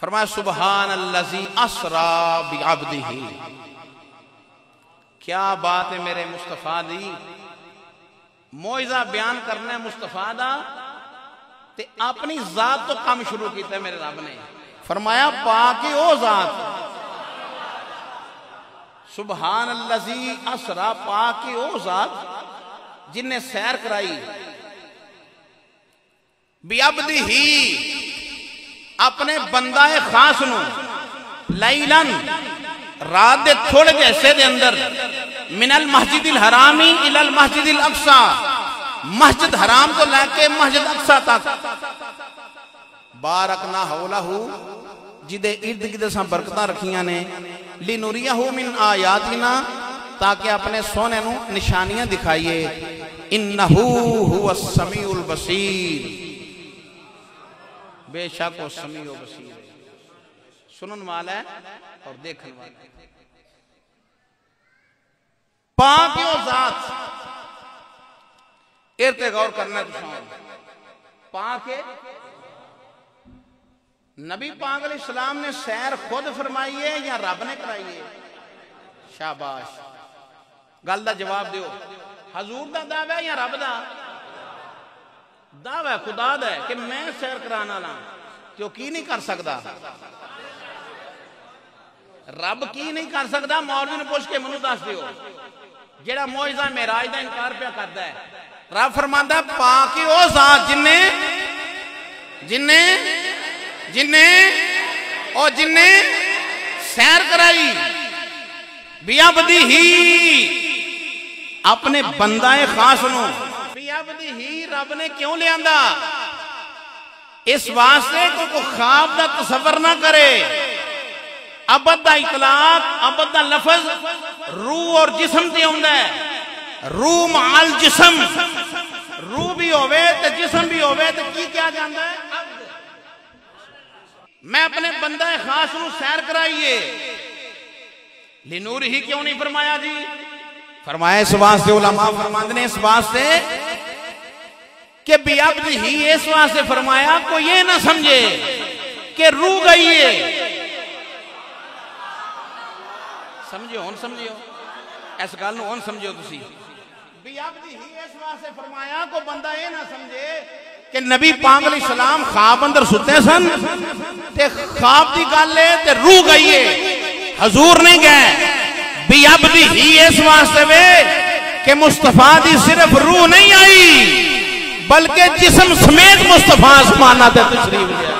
फरमाया सुबहानल्लज़ी असरा बिअब्दिही। क्या बात है मेरे मुस्तफा दी, मोइजा बयान करना मुस्तफा दा ते अपनी जात तो काम शुरू किया मेरे रब ने। फरमाया पाके ओ जात, सुबहानल्लज़ी असरा, पाके ओ जात जिन्हें सैर कराई बिअब्दिही अपने बंदा खास नू, लैलन रात दे थोड़े हिस्से दे अंदर, मिनल मस्जिदिल हरामी इलल मस्जिदिल अक्सा, मस्जिद हराम तो लेके मस्जिद अक्सा तक, बारकना हौलहू जिदे इर्द गिर्द असां बरकतां रखियां ने, लिनुरियहू मिन आयातिना ताकि अपने सोने नू निशानियां दिखाइए, इन्नहू हुवस समीउल बसीर, बेशक वो समीउ बसीर है, सुनन वाला है और देखने वाला है। पाक ओ जात इरते गौर करना है। पाक नबी पाक अलैहिस्सलाम ने सैर खुद फरमाई है या रब ने कराई है? शाबाश, गल दा जवाब दियो। हजूर दा दावा है या रब दा दावा? खुदा दा है कि मैं सैर कराना ला, क्यों की नहीं कर सकता? रब की नहीं कर सकता? मौलवी ने पूछ के मैनू दस दियो, जेड़ा मौइज़ा मेराज दा इनकार पिया करदा है। रब फरमांदा पाक ओ जात जिन्ने जिन्ने जिन्ने और जिन्ने सैर कराई बिअब्दिही अपने बंदाए खास नू, बिअब्दिही रब ने क्यों लियांदा? इस वास्ते को ख्वाब दा तसव्वुर ना करे। अबद दा इतलाक, अबद दा लफज रूह और जिस्म ते आउंदा है। रूह माल जिस्म, रूह भी होवे ते जिस्म भी होवे ते की क्या जांदा है? मैं अपने बंदा खास नू सैर कराइए, लिनूर ही क्यों नहीं फरमाया जी? फरमाया इस वास्ते, उलमा फरमाते ने इस वास्ते कि बिअब्दिही, इस वास्ते फरमाया को ये ना समझे कि रूह गई है। समझियो हुन, समझियो इस गल नूं हुन समझियो तुसी। बिअब्दिही इस वास्ते फरमाया को बंदा ये ना समझे कि नबी पाक अलैहिस्सलाम ख्वाब अंदर सुते सन ते ख्वाब दी गल है ते रूह गई है, हजूर नहीं गए। बिअब्दिही इस वास्ते वे कि मुस्तफा दी सिर्फ रूह नहीं आई बल्कि जिस्म समेत मुस्तफा आसमाना ते तशरीफ ले आए।